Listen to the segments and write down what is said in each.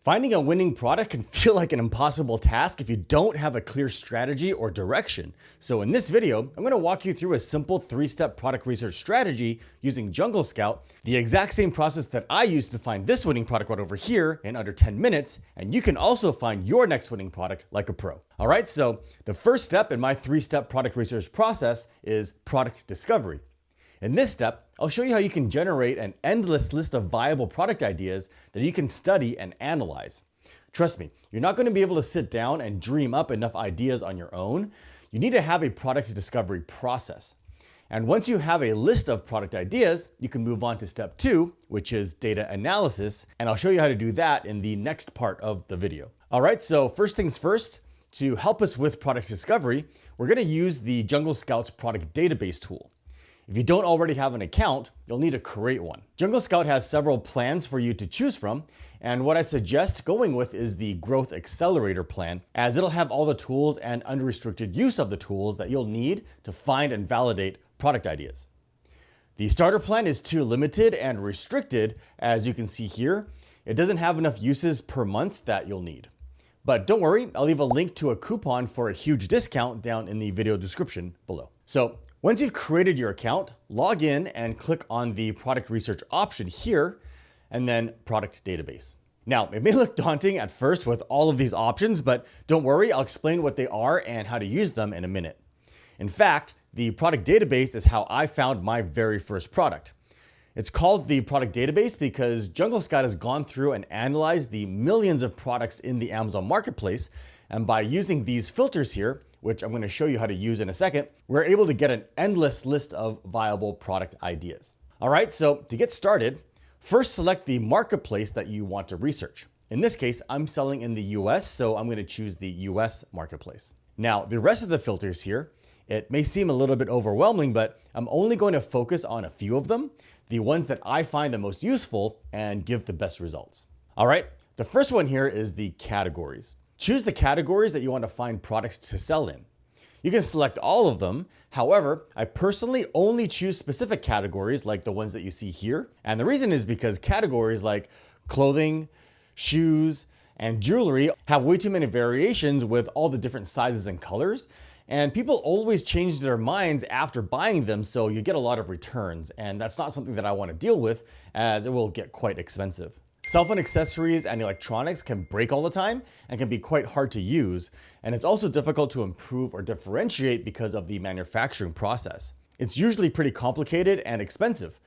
Finding a winning product can feel like an impossible task if you don't have a clear strategy or direction. So in this video, I'm going to walk you through a simple 3-step product research strategy using Jungle Scout, the exact same process that I used to find this winning product right over here in under 10 minutes, and you can also find your next winning product like a pro. All right, so the first step in my 3-step product research process is product discovery. In this step, I'll show you how you can generate an endless list of viable product ideas that you can study and analyze. Trust me, you're not going to be able to sit down and dream up enough ideas on your own. You need to have a product discovery process. And once you have a list of product ideas, you can move on to step 2, which is data analysis. And I'll show you how to do that in the next part of the video. All right, so first things first, to help us with product discovery, we're going to use the Jungle Scout's product database tool. If you don't already have an account, you'll need to create one. Jungle Scout has several plans for you to choose from, and what I suggest going with is the Growth Accelerator plan, as it'll have all the tools and unrestricted use of the tools that you'll need to find and validate product ideas. The starter plan is too limited and restricted, as you can see here. It doesn't have enough uses per month that you'll need. But don't worry, I'll leave a link to a coupon for a huge discount down in the video description below. So once you've created your account, log in and click on the product research option here, and then product database. Now, it may look daunting at first with all of these options, but don't worry, I'll explain what they are and how to use them in a minute. In fact, the product database is how I found my very first product. It's called the product database because Jungle Scout has gone through and analyzed the millions of products in the Amazon marketplace. And by using these filters here, which I'm going to show you how to use in a second, we're able to get an endless list of viable product ideas. All right, so to get started, first select the marketplace that you want to research. In this case, I'm selling in the US, so I'm going to choose the US marketplace. Now, the rest of the filters here, it may seem a little bit overwhelming, but I'm only going to focus on a few of them, the ones that I find the most useful and give the best results. All right, the first one here is the categories. Choose the categories that you want to find products to sell in. You can select all of them. However, I personally only choose specific categories like the ones that you see here. And the reason is because categories like clothing, shoes, and jewelry have way too many variations with all the different sizes and colors. And people always change their minds after buying them, so you get a lot of returns. And that's not something that I want to deal with, as it will get quite expensive. Cell phone accessories and electronics can break all the time and can be quite hard to use. And it's also difficult to improve or differentiate because of the manufacturing process. It's usually pretty complicated and expensive.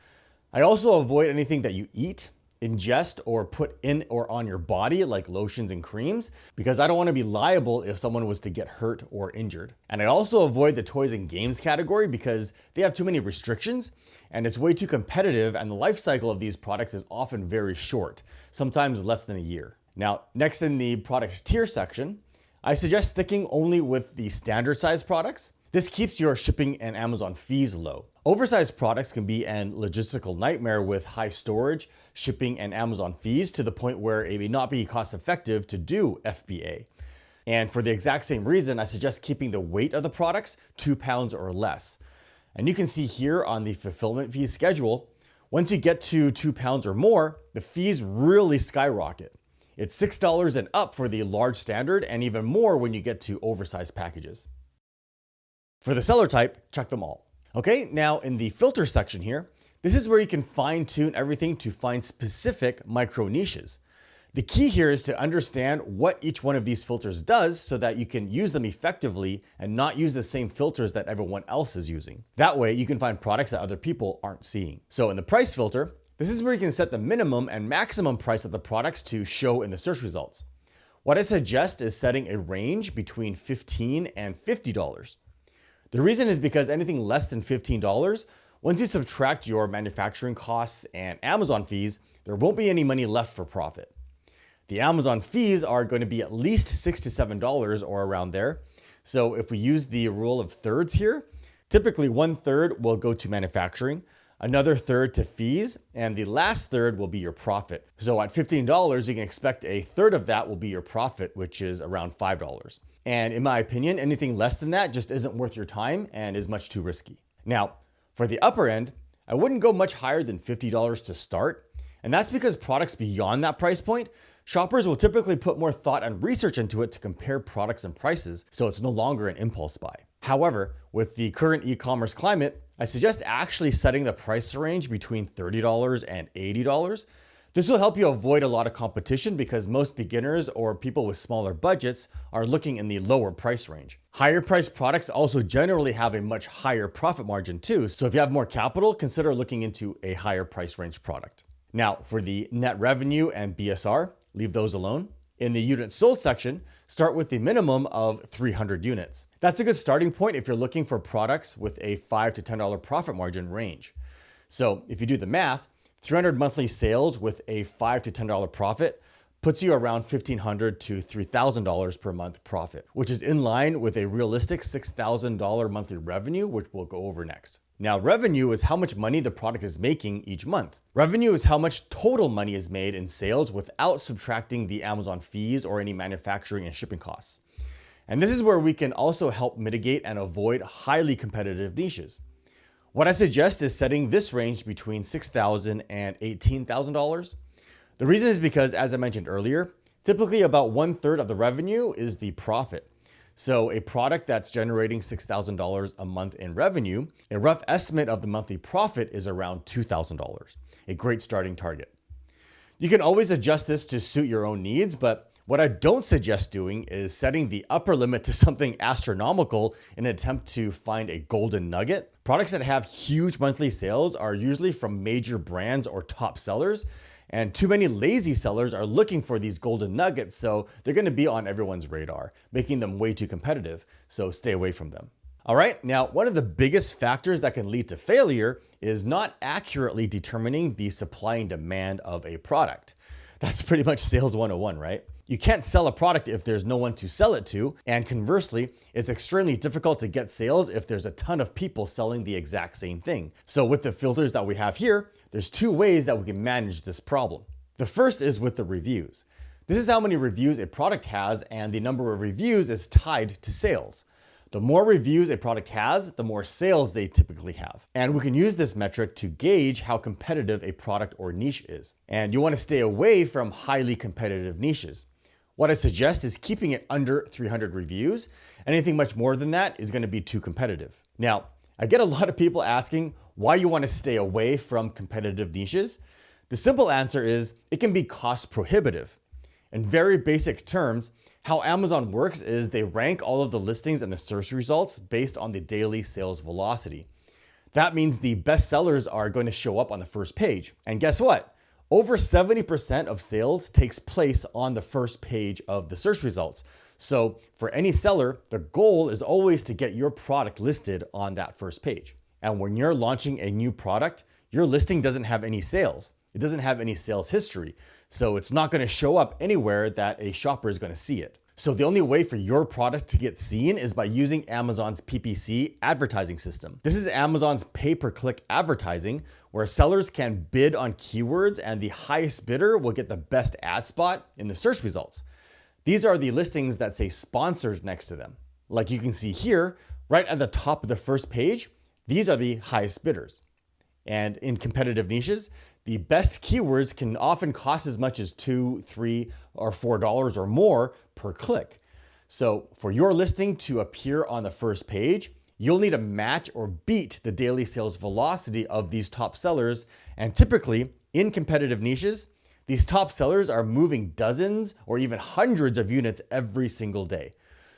I also avoid anything that you eat, ingest, or put in or on your body like lotions and creams, because I don't want to be liable if someone was to get hurt or injured. And I also avoid the toys and games category because they have too many restrictions and it's way too competitive, and the life cycle of these products is often very short, sometimes less than a year. Now, next in the product tier section, I suggest sticking only with the standard size products. This keeps your shipping and Amazon fees low. Oversized products can be an logistical nightmare with high storage, shipping, and Amazon fees to the point where it may not be cost effective to do FBA. And for the exact same reason, I suggest keeping the weight of the products 2 pounds or less. And you can see here on the fulfillment fee schedule, once you get to 2 pounds or more, the fees really skyrocket. It's $6 and up for the large standard, and even more when you get to oversized packages. For the seller type, check them all. Okay, now in the filter section here, this is where you can fine tune everything to find specific micro niches. The key here is to understand what each one of these filters does so that you can use them effectively and not use the same filters that everyone else is using. That way you can find products that other people aren't seeing. So in the price filter, this is where you can set the minimum and maximum price of the products to show in the search results. What I suggest is setting a range between $15 and $50. The reason is because anything less than $15, once you subtract your manufacturing costs and Amazon fees, there won't be any money left for profit. The Amazon fees are going to be at least $6 to $7 or around there. So if we use the rule of thirds here, typically 1/3 will go to manufacturing, another third to fees, and the last third will be your profit. So at $15, you can expect a third of that will be your profit, which is around $5. And in my opinion, anything less than that just isn't worth your time and is much too risky. Now, for the upper end, I wouldn't go much higher than $50 to start. And that's because products beyond that price point Shoppers will typically put more thought and research into it to compare products and prices, so it's no longer an impulse buy. However, with the current e-commerce climate, I suggest actually setting the price range between $30 and $80. This will help you avoid a lot of competition because most beginners or people with smaller budgets are looking in the lower price range. Higher priced products also generally have a much higher profit margin too, so if you have more capital, consider looking into a higher price range product. Now, for the net revenue and BSR, leave those alone. In the units sold section, start with the minimum of 300 units. That's a good starting point if you're looking for products with a $5 to $10 profit margin range. So if you do the math, 300 monthly sales with a $5 to $10 profit puts you around $1,500 to $3,000 per month profit, which is in line with a realistic $6,000 monthly revenue, which we'll go over next. Now, revenue is how much money the product is making each month. Revenue is how much total money is made in sales without subtracting the Amazon fees or any manufacturing and shipping costs. And this is where we can also help mitigate and avoid highly competitive niches. What I suggest is setting this range between $6,000 and $18,000. The reason is because, as I mentioned earlier, typically about 1/3 of the revenue is the profit. So a product that's generating $6,000 a month in revenue, a rough estimate of the monthly profit is around $2,000, a great starting target. You can always adjust this to suit your own needs, but what I don't suggest doing is setting the upper limit to something astronomical in an attempt to find a golden nugget. Products that have huge monthly sales are usually from major brands or top sellers, and too many lazy sellers are looking for these golden nuggets, so they're going to be on everyone's radar, making them way too competitive, so stay away from them. All right, now one of the biggest factors that can lead to failure is not accurately determining the supply and demand of a product. That's pretty much sales 101, right? You can't sell a product if there's no one to sell it to, and conversely, it's extremely difficult to get sales if there's a ton of people selling the exact same thing. So with the filters that we have here, there's two ways that we can manage this problem. The first is with the reviews. This is how many reviews a product has, and the number of reviews is tied to sales. The more reviews a product has, the more sales they typically have. And we can use this metric to gauge how competitive a product or niche is. And you want to stay away from highly competitive niches. What I suggest is keeping it under 300 reviews. Anything much more than that is going to be too competitive. Now, I get a lot of people asking why you want to stay away from competitive niches. The simple answer is it can be cost prohibitive. In very basic terms, how Amazon works is they rank all of the listings and the search results based on the daily sales velocity. That means the best sellers are going to show up on the first page. And guess what? Over 70% of sales takes place on the first page of the search results. So for any seller, the goal is always to get your product listed on that first page. And when you're launching a new product, your listing doesn't have any sales. It doesn't have any sales history. So it's not going to show up anywhere that a shopper is going to see it. So the only way for your product to get seen is by using Amazon's PPC advertising system. This is Amazon's pay-per-click advertising, where sellers can bid on keywords and the highest bidder will get the best ad spot in the search results. These are the listings that say sponsored next to them. Like you can see here, right at the top of the first page, these are the highest bidders. And in competitive niches, the best keywords can often cost as much as $2, $3, or $4 or more per click. So for your listing to appear on the first page, you'll need to match or beat the daily sales velocity of these top sellers. And typically in competitive niches, these top sellers are moving dozens or even hundreds of units every single day.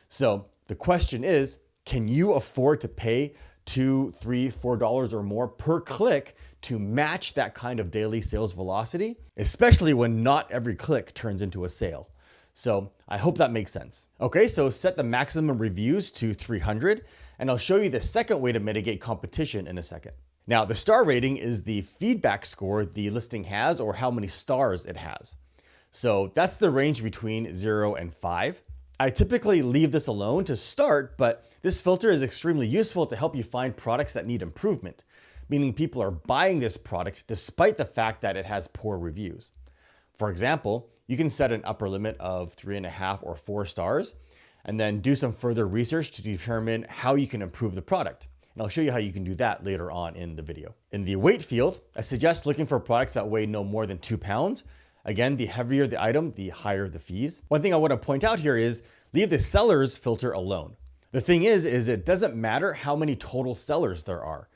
So the question is, can you afford to pay $2, $3, $4 or more per click to match that kind of daily sales velocity, especially when not every click turns into a sale? So I hope that makes sense. Okay, so set the maximum reviews to 300, and I'll show you the second way to mitigate competition in a second. Now, the star rating is the feedback score the listing has or how many stars it has. So that's the range between 0 and 5. I typically leave this alone to start, but this filter is extremely useful to help you find products that need improvement, meaning people are buying this product despite the fact that it has poor reviews. For example, you can set an upper limit of 3.5 or 4 stars, and then do some further research to determine how you can improve the product. And I'll show you how you can do that later on in the video. In the weight field, I suggest looking for products that weigh no more than 2 pounds. Again, the heavier the item, the higher the fees. One thing I want to point out here is leave the sellers filter alone. The thing is it doesn't matter how many total sellers there are.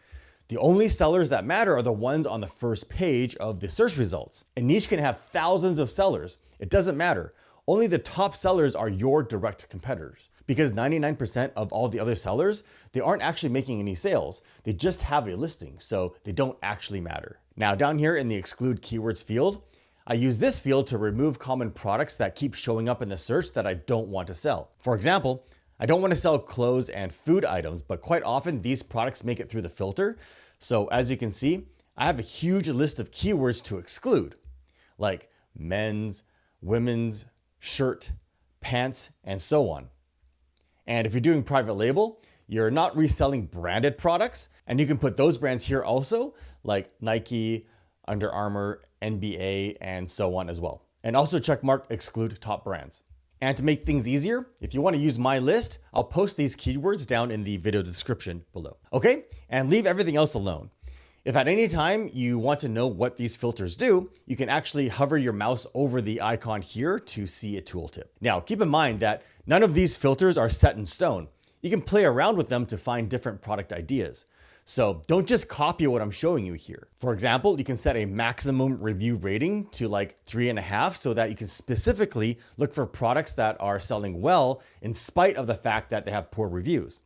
The only sellers that matter are the ones on the first page of the search results. A niche can have thousands of sellers. It doesn't matter. Only the top sellers are your direct competitors, because 99% of all the other sellers, they aren't actually making any sales. They just have a listing, so they don't actually matter. Now down here in the exclude keywords field, I use this field to remove common products that keep showing up in the search that I don't want to sell. For example, I don't want to sell clothes and food items, but quite often these products make it through the filter. So as you can see, I have a huge list of keywords to exclude, like men's, women's, shirt, pants, and so on. And if you're doing private label, you're not reselling branded products, and you can put those brands here also, like Nike, Under Armour, NBA, and so on as well. And also check mark exclude top brands. And to make things easier, if you want to use my list, I'll post these keywords down in the video description below. Okay, and leave everything else alone. If at any time you want to know what these filters do, you can actually hover your mouse over the icon here to see a tooltip. Now, keep in mind that none of these filters are set in stone. You can play around with them to find different product ideas. So don't just copy what I'm showing you here. For example, you can set a maximum review rating to like 3.5 so that you can specifically look for products that are selling well in spite of the fact that they have poor reviews.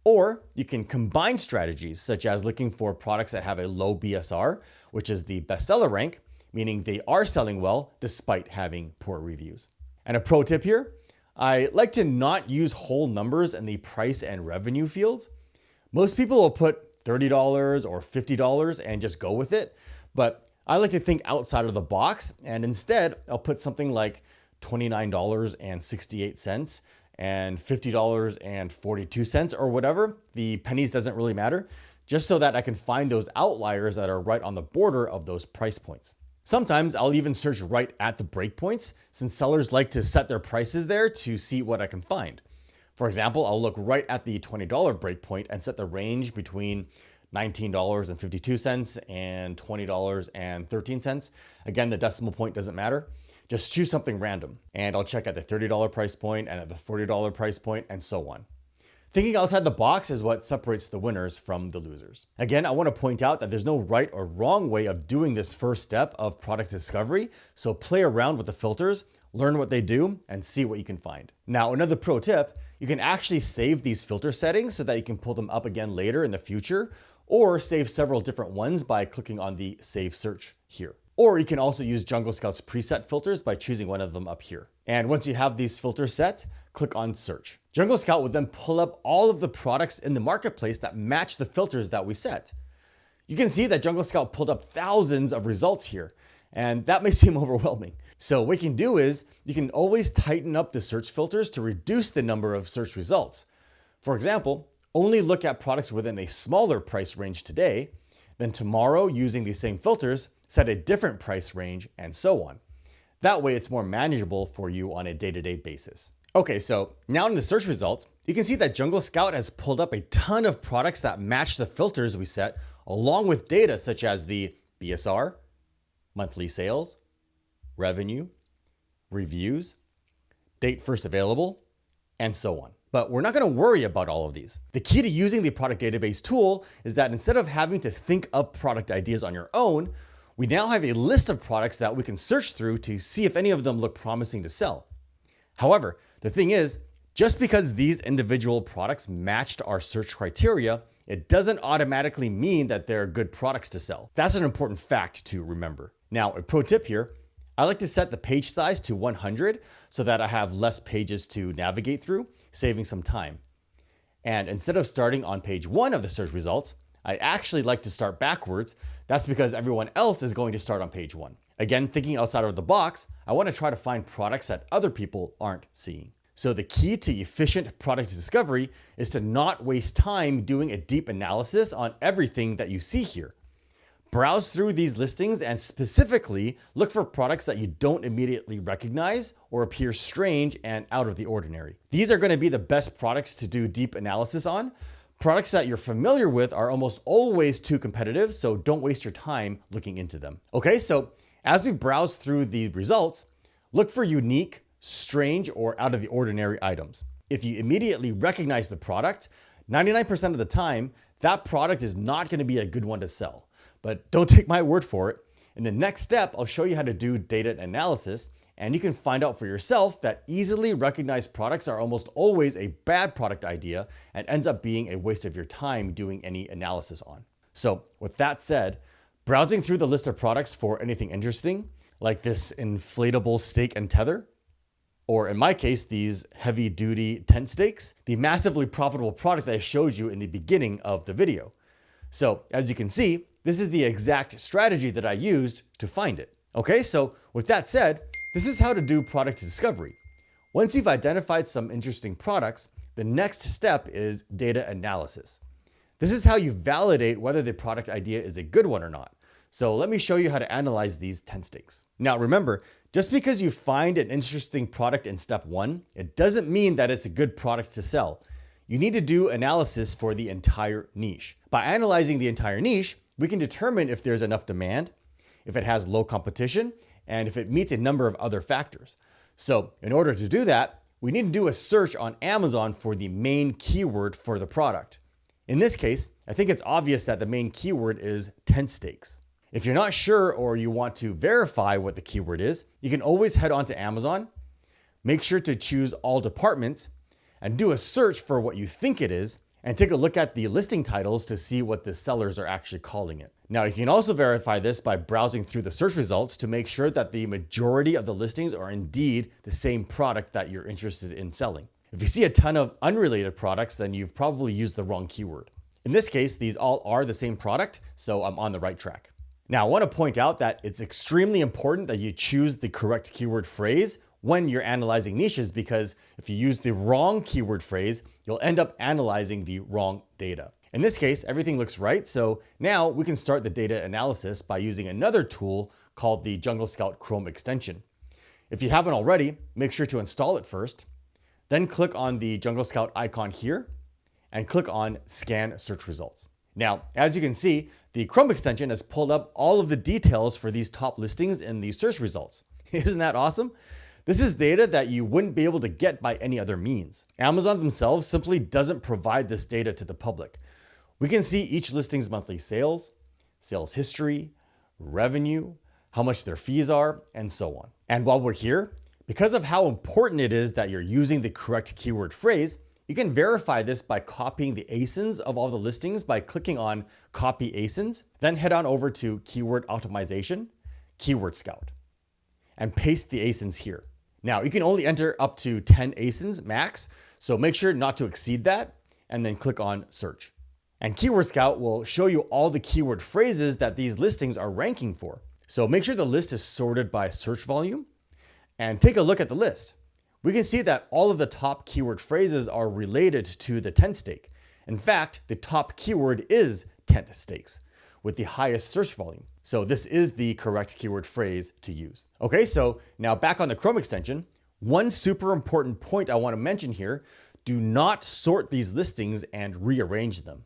Or you can combine strategies such as looking for products that have a low BSR, which is the bestseller rank, meaning they are selling well despite having poor reviews. And a pro tip here, I like to not use whole numbers in the price and revenue fields. Most people will put $30 or $50 and just go with it, but I like to think outside of the box, and instead I'll put something like $29.68 and $50.42 or whatever. The pennies doesn't really matter, just so that I can find those outliers that are right on the border of those price points. Sometimes I'll even search right at the breakpoints, since sellers like to set their prices there to see what I can find. For example, I'll look right at the $20 breakpoint and set the range between $19.52 and $20.13. Again, the decimal point doesn't matter. Just choose something random, and I'll check at the $30 price point and at the $40 price point and so on. Thinking outside the box is what separates the winners from the losers. Again, I want to point out that there's no right or wrong way of doing this first step of product discovery, so play around with the filters, learn what they do, and see what you can find. Now, another pro tip, you can actually save these filter settings so that you can pull them up again later in the future, or save several different ones by clicking on the Save Search here. Or you can also use Jungle Scout's preset filters by choosing one of them up here. And once you have these filters set, click on Search. Jungle Scout would then pull up all of the products in the marketplace that match the filters that we set. You can see that Jungle Scout pulled up thousands of results here, and that may seem overwhelming. So what you can do is you can always tighten up the search filters to reduce the number of search results. For example, only look at products within a smaller price range today, then tomorrow, using these same filters, set a different price range, and so on. That way it's more manageable for you on a day-to-day basis. Okay, so now in the search results, you can see that Jungle Scout has pulled up a ton of products that match the filters we set, along with data such as the BSR, monthly sales, revenue, reviews, date first available, and so on. But we're not going to worry about all of these. The key to using the product database tool is that instead of having to think up product ideas on your own, we now have a list of products that we can search through to see if any of them look promising to sell. However, the thing is, just because these individual products matched our search criteria, it doesn't automatically mean that they're good products to sell. That's an important fact to remember. Now, a pro tip here, I like to set the page size to 100 so that I have less pages to navigate through, saving some time. And instead of starting on page 1 of the search results, I actually like to start backwards. That's because everyone else is going to start on page 1. Again, thinking outside of the box, I want to try to find products that other people aren't seeing. So the key to efficient product discovery is to not waste time doing a deep analysis on everything that you see here. Browse through these listings and specifically look for products that you don't immediately recognize or appear strange and out of the ordinary. These are going to be the best products to do deep analysis on. Products that you're familiar with are almost always too competitive, so don't waste your time looking into them. Okay, so As we browse through the results, look for unique, strange, or out of the ordinary items. If you immediately recognize the product, 99% of the time, that product is not going to be a good one to sell. But don't take my word for it. In the next step, I'll show you how to do data analysis, and you can find out for yourself that easily recognized products are almost always a bad product idea and ends up being a waste of your time doing any analysis on. So with that said, browsing through the list of products for anything interesting, like this inflatable stake and tether, or in my case, these heavy duty tent stakes, the massively profitable product that I showed you in the beginning of the video. So as you can see, this is the exact strategy that I used to find it. Okay, so with that said, this is how to do product discovery. Once you've identified some interesting products, the next step is data analysis. This is how you validate whether the product idea is a good one or not. So let me show you how to analyze these tent stakes. Now remember, just because you find an interesting product in step 1, it doesn't mean that it's a good product to sell. You need to do analysis for the entire niche. By analyzing the entire niche, we can determine if there's enough demand, if it has low competition, and if it meets a number of other factors. So in order to do that, we need to do a search on Amazon for the main keyword for the product. In this case, I think it's obvious that the main keyword is tent stakes. If you're not sure or you want to verify what the keyword is, you can always head onto Amazon, make sure to choose all departments, and do a search for what you think it is, and take a look at the listing titles to see what the sellers are actually calling it. Now, you can also verify this by browsing through the search results to make sure that the majority of the listings are indeed the same product that you're interested in selling. If you see a ton of unrelated products, then you've probably used the wrong keyword. In this case, these all are the same product, so I'm on the right track. Now, I want to point out that it's extremely important that you choose the correct keyword phrase when you're analyzing niches, because if you use the wrong keyword phrase, you'll end up analyzing the wrong data. In this case, everything looks right, so now we can start the data analysis by using another tool called the Jungle Scout Chrome extension. If you haven't already, make sure to install it first, then click on the Jungle Scout icon here, and click on Scan Search Results. Now, as you can see, the Chrome extension has pulled up all of the details for these top listings in the search results. Isn't that awesome? This is data that you wouldn't be able to get by any other means. Amazon themselves simply doesn't provide this data to the public. We can see each listing's monthly sales, sales history, revenue, how much their fees are, and so on. And while we're here, because of how important it is that you're using the correct keyword phrase, you can verify this by copying the ASINs of all the listings by clicking on Copy ASINs, then head on over to Keyword Optimization, Keyword Scout, and paste the ASINs here. Now, you can only enter up to 10 ASINs max, so make sure not to exceed that, and then click on Search. And Keyword Scout will show you all the keyword phrases that these listings are ranking for. So make sure the list is sorted by search volume, and take a look at the list. We can see that all of the top keyword phrases are related to the tent stake. In fact, the top keyword is tent stakes with the highest search volume. So this is the correct keyword phrase to use. Okay, so now back on the Chrome extension, one super important point I want to mention here, do not sort these listings and rearrange them.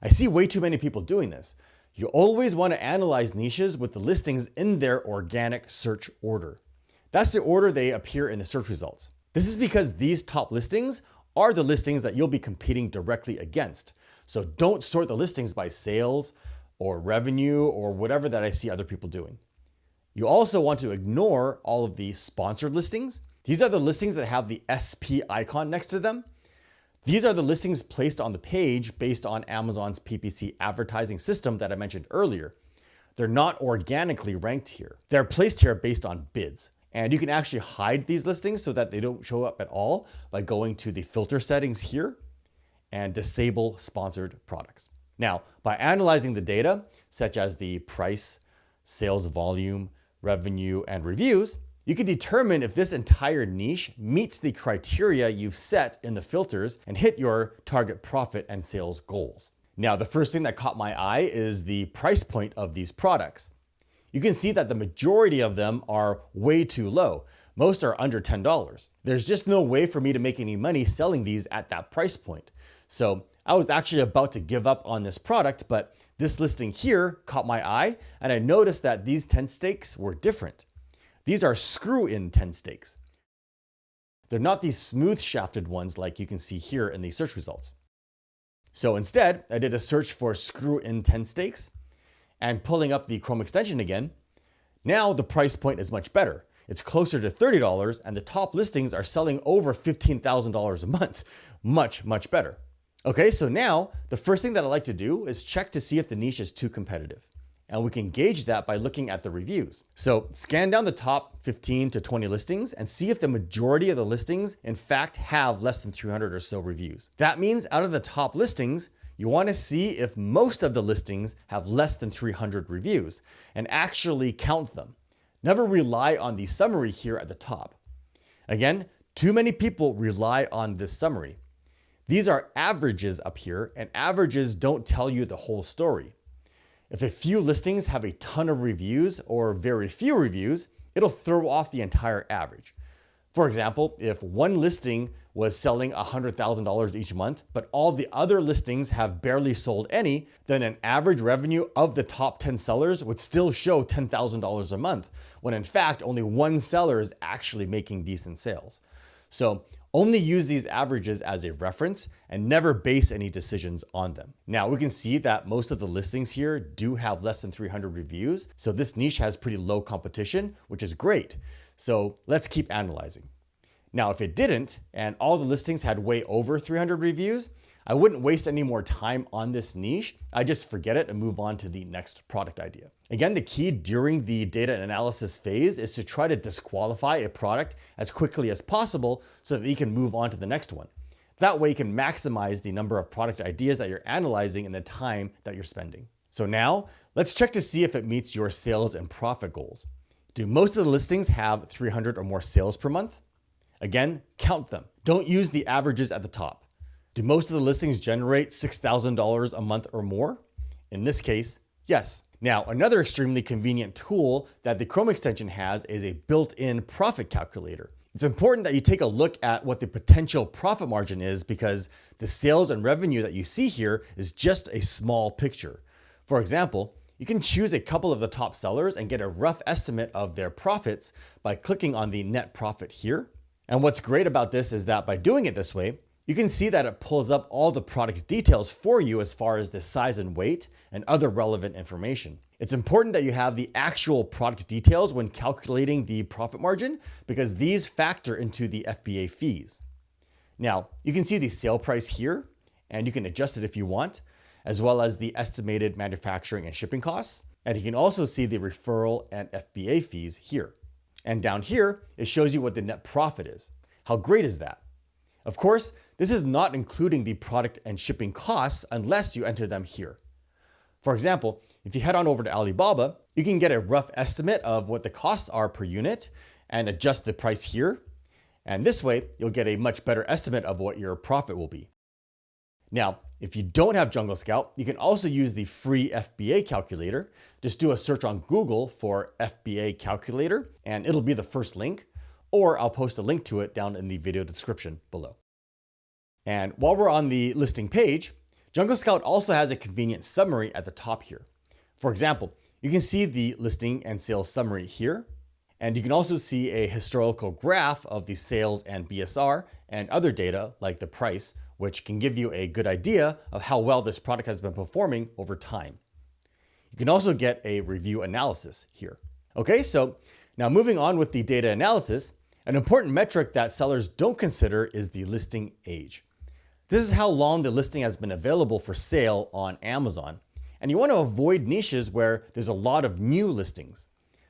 I see way too many people doing this. You always want to analyze niches with the listings in their organic search order. That's the order they appear in the search results. This is because these top listings are the listings that you'll be competing directly against. So don't sort the listings by sales or revenue or whatever that I see other people doing. You also want to ignore all of the sponsored listings. These are the listings that have the SP icon next to them. These are the listings placed on the page based on Amazon's PPC advertising system that I mentioned earlier. They're not organically ranked here. They're placed here based on bids. And you can actually hide these listings so that they don't show up at all by going to the filter settings here and disable sponsored products. Now, by analyzing the data, such as the price, sales volume, revenue, and reviews, you can determine if this entire niche meets the criteria you've set in the filters and hit your target profit and sales goals. Now, the first thing that caught my eye is the price point of these products. You can see that the majority of them are way too low. Most are under $10. There's just no way for me to make any money selling these at that price point. So I was actually about to give up on this product, but This listing here caught my eye, and I noticed that these tent stakes were different. These are screw-in tent stakes. They're not these smooth shafted ones like you can see here in the search results. So instead, I did a search for screw-in tent stakes, and pulling up the Chrome extension again, now the price point is much better. It's closer to $30, and the top listings are selling over $15,000 a month. Much, much better. Okay, so now the first thing that I like to do is check to see if the niche is too competitive. And we can gauge that by looking at the reviews. So scan down the top 15 to 20 listings and see if the majority of the listings in fact have less than 300 or so reviews. That means out of the top listings, you want to see if most of the listings have less than 300 reviews and actually count them. Never rely on the summary here at the top. Again, too many people rely on this summary. These are averages up here, and averages don't tell you the whole story. If a few listings have a ton of reviews or very few reviews, it'll throw off the entire average. For example, if one listing was selling $100,000 each month, but all the other listings have barely sold any, then an average revenue of the top 10 sellers would still show $10,000 a month, when in fact only one seller is actually making decent sales. So only use these averages as a reference and never base any decisions on them. Now we can see that most of the listings here do have less than 300 reviews. So this niche has pretty low competition, which is great. So let's keep analyzing. Now, if it didn't, and all the listings had way over 300 reviews, I wouldn't waste any more time on this niche. I just forget it and move on to the next product idea. Again, the key during the data analysis phase is to try to disqualify a product as quickly as possible so that you can move on to the next one. That way you can maximize the number of product ideas that you're analyzing and the time that you're spending. So now let's check to see if it meets your sales and profit goals. Do most of the listings have 300 or more sales per month? Again, count them. Don't use the averages at the top. Do most of the listings generate $6,000 a month or more? In this case, yes. Now, another extremely convenient tool that the Chrome extension has is a built-in profit calculator. It's important that you take a look at what the potential profit margin is because the sales and revenue that you see here is just a small picture. For example, you can choose a couple of the top sellers and get a rough estimate of their profits by clicking on the net profit here. And what's great about this is that by doing it this way, you can see that it pulls up all the product details for you as far as the size and weight and other relevant information. It's important that you have the actual product details when calculating the profit margin because these factor into the FBA fees. Now, you can see the sale price here, and you can adjust it if you want, as well as the estimated manufacturing and shipping costs. And you can also see the referral and FBA fees here. And down here, it shows you what the net profit is. How great is that? Of course, this is not including the product and shipping costs unless you enter them here. For example, if you head on over to Alibaba, you can get a rough estimate of what the costs are per unit and adjust the price here. And this way, you'll get a much better estimate of what your profit will be. Now, if you don't have Jungle Scout, you can also use the free FBA calculator. Just do a search on Google for FBA calculator, and it'll be the first link, or I'll post a link to it down in the video description below. And while we're on the listing page, Jungle Scout also has a convenient summary at the top here. For example, you can see the listing and sales summary here, and you can also see a historical graph of the sales and BSR and other data like the price, which can give you a good idea of how well this product has been performing over time. You can also get a review analysis here. Okay, so now moving on with the data analysis, an important metric that sellers don't consider is the listing age. This is how long the listing has been available for sale on Amazon. And you want to avoid niches where there's a lot of new listings.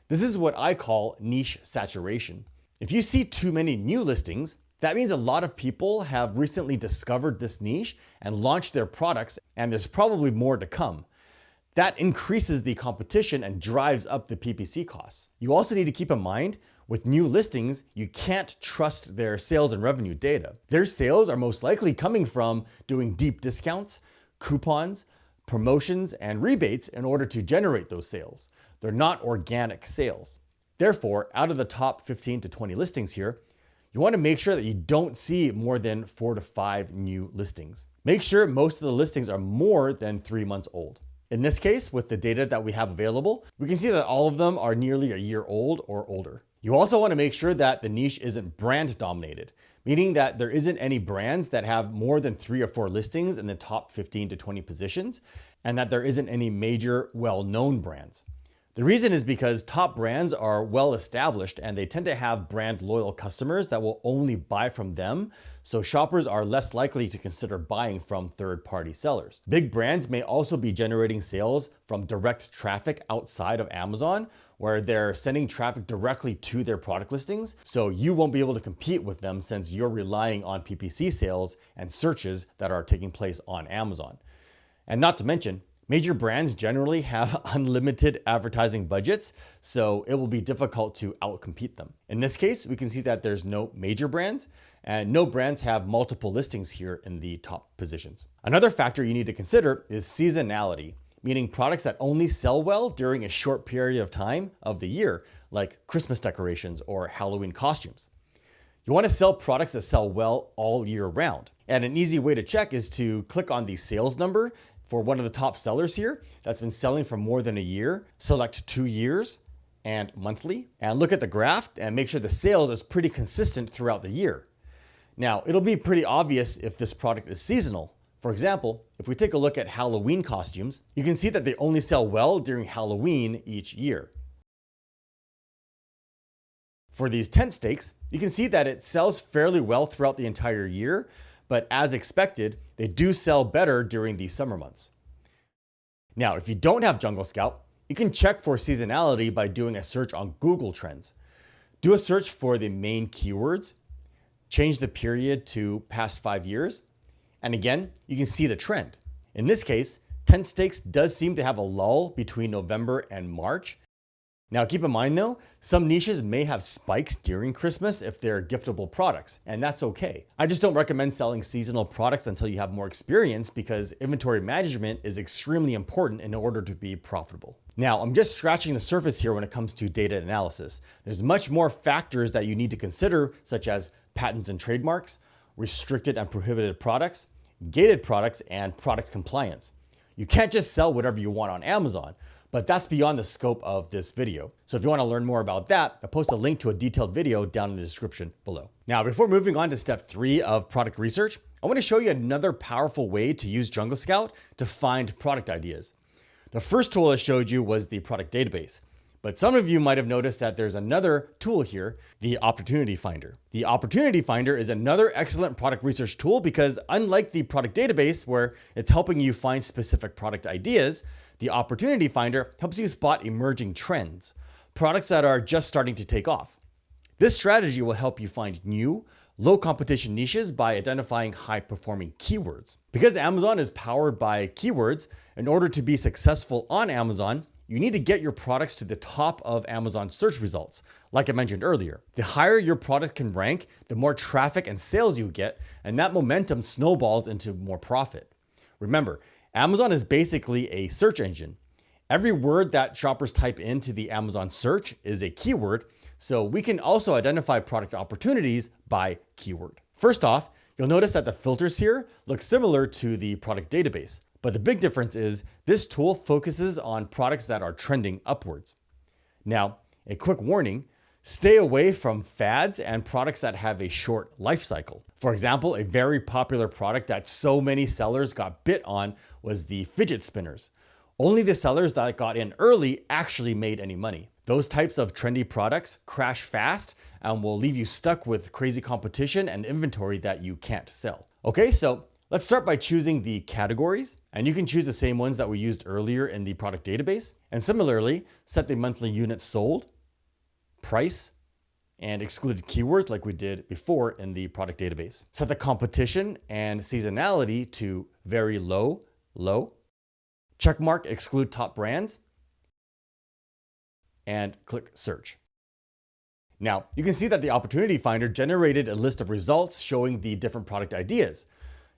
This is what I call niche saturation. If you see too many new listings, that means a lot of people have recently discovered this niche and launched their products, and there's probably more to come. That increases the competition and drives up the PPC costs. You also need to keep in mind, with new listings, you can't trust their sales and revenue data. Their sales are most likely coming from doing deep discounts, coupons, promotions, and rebates in order to generate those sales. They're not organic sales. Therefore, out of the top 15 to 20 listings here, you want to make sure that you don't see more than 4 to 5 new listings. Make sure most of the listings are more than 3 months old. In this case, with the data that we have available, we can see that all of them are nearly a year old or older. You also want to make sure that the niche isn't brand dominated, meaning that there isn't any brands that have more than 3 or 4 listings in the top 15 to 20 positions, and that there isn't any major well-known brands. The reason is because top brands are well established and they tend to have brand loyal customers that will only buy from them, so shoppers are less likely to consider buying from third-party sellers. Big brands may also be generating sales from direct traffic outside of Amazon, where they're sending traffic directly to their product listings, so you won't be able to compete with them since you're relying on PPC sales and searches that are taking place on Amazon. And not to mention, major brands generally have unlimited advertising budgets, so it will be difficult to outcompete them. In this case, we can see that there's no major brands, and no brands have multiple listings here in the top positions. Another factor you need to consider is seasonality, meaning products that only sell well during a short period of time of the year, like Christmas decorations or Halloween costumes. You want to sell products that sell well all year round. And an easy way to check is to click on the sales number for one of the top sellers here that's been selling for more than a year, select 2 years and monthly, and look at the graph and make sure the sales is pretty consistent throughout the year. Now, it'll be pretty obvious if this product is seasonal. For example, if we take a look at Halloween costumes, you can see that they only sell well during Halloween each year. For these tent stakes, you can see that it sells fairly well throughout the entire year, but as expected, they do sell better during the summer months. Now, if you don't have Jungle Scout, you can check for seasonality by doing a search on Google Trends. Do a search for the main keywords, change the period to past 5 years, and again, you can see the trend. In this case, tent stakes does seem to have a lull between November and March. Now keep in mind though, some niches may have spikes during Christmas if they're giftable products, and that's okay. I just don't recommend selling seasonal products until you have more experience because inventory management is extremely important in order to be profitable. Now, I'm just scratching the surface here when it comes to data analysis. There's much more factors that you need to consider, such as patents and trademarks, restricted and prohibited products, gated products, and product compliance. You can't just sell whatever you want on Amazon, but that's beyond the scope of this video. So if you want to learn more about that, I'll post a link to a detailed video down in the description below. Now, before moving on to step 3 of product research, I want to show you another powerful way to use Jungle Scout to find product ideas. The first tool I showed you was the product database, but some of you might have noticed that there's another tool here, the Opportunity Finder. The Opportunity Finder is another excellent product research tool because unlike the product database where it's helping you find specific product ideas, the Opportunity Finder helps you spot emerging trends, products that are just starting to take off. This strategy will help you find new, low competition niches by identifying high performing keywords. Because Amazon is powered by keywords, in order to be successful on Amazon, you need to get your products to the top of Amazon search results, like I mentioned earlier. The higher your product can rank, the more traffic and sales you get, and that momentum snowballs into more profit. Remember, Amazon is basically a search engine. Every word that shoppers type into the Amazon search is a keyword, so we can also identify product opportunities by keyword. First off, you'll notice that the filters here look similar to the product database, but the big difference is this tool focuses on products that are trending upwards. Now, a quick warning, stay away from fads and products that have a short life cycle. For example, a very popular product that so many sellers got bit on was the fidget spinners. Only the sellers that got in early actually made any money. Those types of trendy products crash fast and will leave you stuck with crazy competition and inventory that you can't sell. Okay, so let's start by choosing the categories, and you can choose the same ones that we used earlier in the product database. And similarly, set the monthly units sold, price, and excluded keywords like we did before in the product database. Set the competition and seasonality to very low, low. Checkmark exclude top brands, and click search. Now, you can see that the Opportunity Finder generated a list of results showing the different product ideas.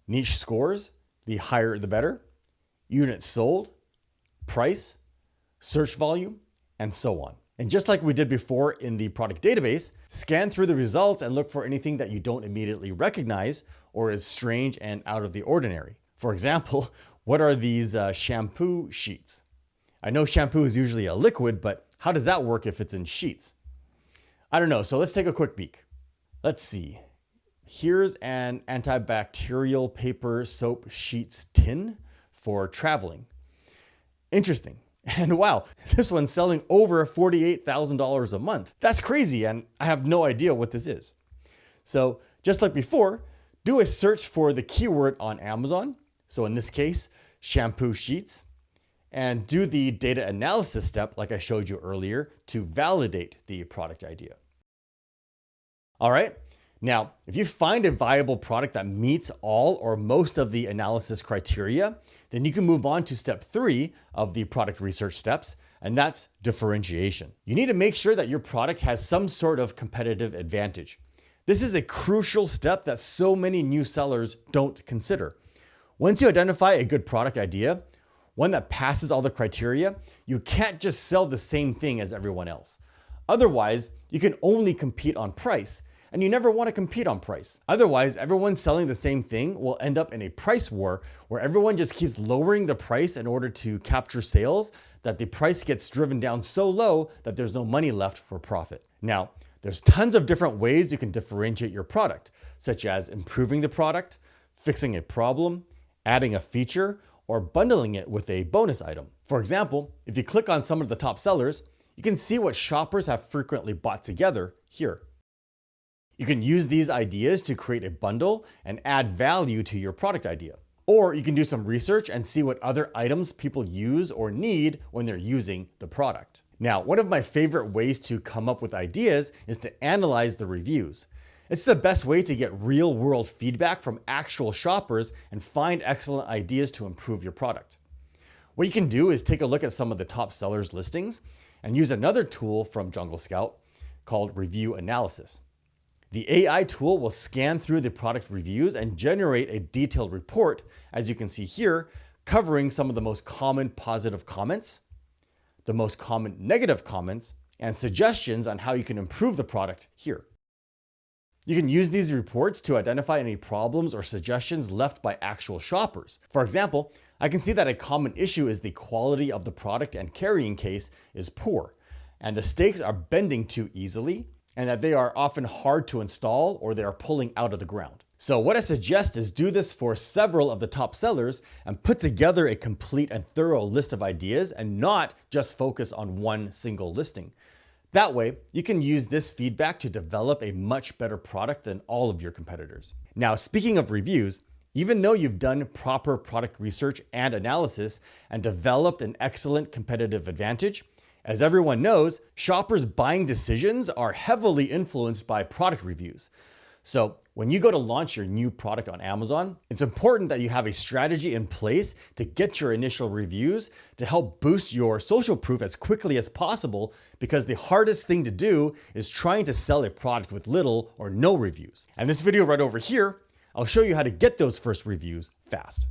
Niche scores, the higher the better, units sold, price, search volume, and so on. And just like we did before in the product database, scan through the results and look for anything that you don't immediately recognize or is strange and out of the ordinary. For example, what are these shampoo sheets? I know shampoo is usually a liquid, but how does that work if it's in sheets? I don't know, so let's take a quick peek. Let's see. Here's an antibacterial paper soap sheets tin for traveling. Interesting. And wow, this one's selling over $48,000 a month. That's crazy, and I have no idea what this is. So just like before, do a search for the keyword on Amazon. So in this case, shampoo sheets, and do the data analysis step like I showed you earlier to validate the product idea. All right, now if you find a viable product that meets all or most of the analysis criteria, then you can move on to step 3 of the product research steps, and that's differentiation. You need to make sure that your product has some sort of competitive advantage. This is a crucial step that so many new sellers don't consider. Once you identify a good product idea, one that passes all the criteria, you can't just sell the same thing as everyone else. Otherwise, you can only compete on price, and you never want to compete on price. Otherwise, everyone selling the same thing will end up in a price war where everyone just keeps lowering the price in order to capture sales, that the price gets driven down so low that there's no money left for profit. Now, there's tons of different ways you can differentiate your product, such as improving the product, fixing a problem, adding a feature, or bundling it with a bonus item. For example, if you click on some of the top sellers, you can see what shoppers have frequently bought together here. You can use these ideas to create a bundle and add value to your product idea. Or you can do some research and see what other items people use or need when they're using the product. Now, one of my favorite ways to come up with ideas is to analyze the reviews. It's the best way to get real-world feedback from actual shoppers and find excellent ideas to improve your product. What you can do is take a look at some of the top sellers' listings and use another tool from Jungle Scout called review analysis. The AI tool will scan through the product reviews and generate a detailed report, as you can see here, covering some of the most common positive comments, the most common negative comments, and suggestions on how you can improve the product here. You can use these reports to identify any problems or suggestions left by actual shoppers. For example, I can see that a common issue is the quality of the product and carrying case is poor, and the stakes are bending too easily, and that they are often hard to install or they are pulling out of the ground. So what I suggest is do this for several of the top sellers and put together a complete and thorough list of ideas and not just focus on one single listing. That way, you can use this feedback to develop a much better product than all of your competitors. Now, speaking of reviews, even though you've done proper product research and analysis and developed an excellent competitive advantage, as everyone knows, shoppers' buying decisions are heavily influenced by product reviews. So when you go to launch your new product on Amazon, it's important that you have a strategy in place to get your initial reviews to help boost your social proof as quickly as possible, because the hardest thing to do is trying to sell a product with little or no reviews. And this video right over here, I'll show you how to get those first reviews fast.